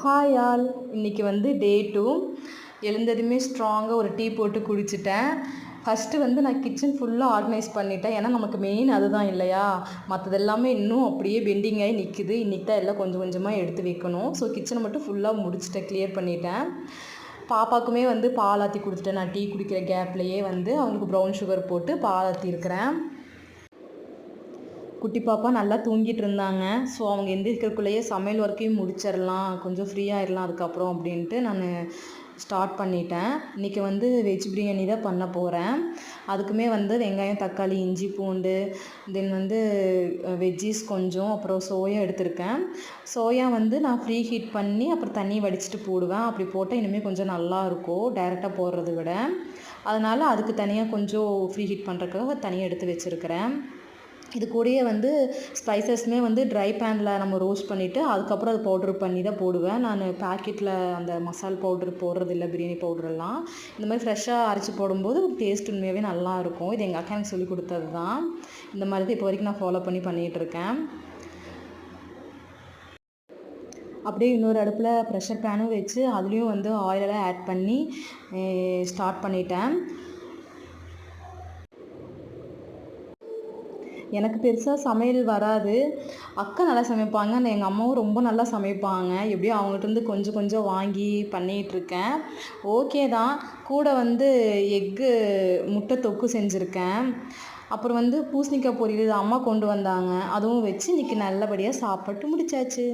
Hi all, இன்றைக்கி வந்து டே 2. எழுந்ததுமே ஸ்ட்ராங்காக ஒரு டீ போட்டு குடிச்சிட்டேன். ஃபஸ்ட்டு வந்து நான் கிச்சன் ஃபுல்லாக ஆர்கனைஸ் பண்ணிட்டேன். ஏன்னா நமக்கு மெயின் அதுதான் இல்லையா? மற்றது எல்லாமே இன்னும் அப்படியே பெண்டிங் ஆகி நிற்குது. இன்றைக்கி தான் எல்லாம் கொஞ்சம் கொஞ்சமாக எடுத்து வைக்கணும். ஸோ கிச்சனை மட்டும் ஃபுல்லாக முடிச்சிட்டேன், கிளியர் பண்ணிட்டேன். பாப்பாக்குமே வந்து பால் ஆற்றி கொடுத்துட்டேன். நான் டீ குடிக்கிற கேப்லேயே வந்து அவங்களுக்கு ப்ரௌன் சுகர் போட்டு பால் ஆற்றிருக்கிறேன். குட்டி பாப்பா நல்லா தூங்கிட்டு இருந்தாங்க. ஸோ அவங்க எந்திரிக்கிறதுக்குள்ளேயே சமையல் ஒர்க்கையும் முடிச்சிடலாம், கொஞ்சம் ஃப்ரீயாகிடலாம் அதுக்கப்புறம் அப்படின்ட்டு நான் ஸ்டார்ட் பண்ணிட்டேன். இன்றைக்கி வந்து வெஜ் பிரியாணி தான் பண்ண போகிறேன். அதுக்குமே வந்து வெங்காயம், தக்காளி, இஞ்சி, பூண்டு, தென் வந்து வெஜ்ஜீஸ் கொஞ்சம், அப்புறம் சோயா எடுத்திருக்கேன். சோயா வந்து நான் ஃப்ரீ ஹீட் பண்ணி அப்புறம் தண்ணி வடிச்சிட்டு போடுவேன். அப்படி போட்டால் இனிமேல் கொஞ்சம் நல்லாயிருக்கும் டைரெக்டாக போடுறத விட. அதனால் அதுக்கு தனியாக கொஞ்சம் ஃப்ரீ ஹீட் பண்ணுறதுக்காக தனியாக எடுத்து வச்சுருக்கிறேன். இது கூடயே வந்து ஸ்பைசஸ்மே வந்து ட்ரை பேனில் நம்ம ரோஸ்ட் பண்ணிவிட்டு அதுக்கப்புறம் அது பவுட்ரு பண்ணி தான் போடுவேன். நான் பேக்கெட்டில் அந்த மசால் பவுட்ரு போடுறதில்ல, பிரியாணி பவுட்ரெல்லாம். இந்த மாதிரி ஃப்ரெஷ்ஷாக அரைச்சி போடும்போது டேஸ்ட் உண்மையாகவே நல்லாயிருக்கும். இது எங்கள் அக்கா எனக்கு சொல்லிக் கொடுத்தது தான். இந்த மாதிரி தான் இப்போ வரைக்கும் நான் ஃபாலோ பண்ணி பண்ணிகிட்ருக்கேன். அப்படியே இன்னொரு அடுப்பில் ப்ரெஷர் பேனும் வச்சு அதுலேயும் வந்து ஆயிலெல்லாம் ஆட் பண்ணி ஸ்டார்ட் பண்ணிட்டேன். எனக்கு பெருசாக சமையல் வராது. அக்கா நல்லா சமைப்பாங்க. ஆனால் எங்கள் அம்மாவும் ரொம்ப நல்லா சமைப்பாங்க. எப்படியோ அவங்ககிட்டருந்து கொஞ்சம் கொஞ்சம் வாங்கி பண்ணிகிட்ருக்கேன். ஓகே தான். கூட வந்து முட்டை தொக்கு செஞ்சுருக்கேன். அப்புறம் வந்து பூசணிக்காய் பொரியல் அம்மா கொண்டு வந்தாங்க. அதுவும் வச்சு இன்றைக்கி நல்லபடியாக சாப்பிட்டு முடிச்சாச்சு.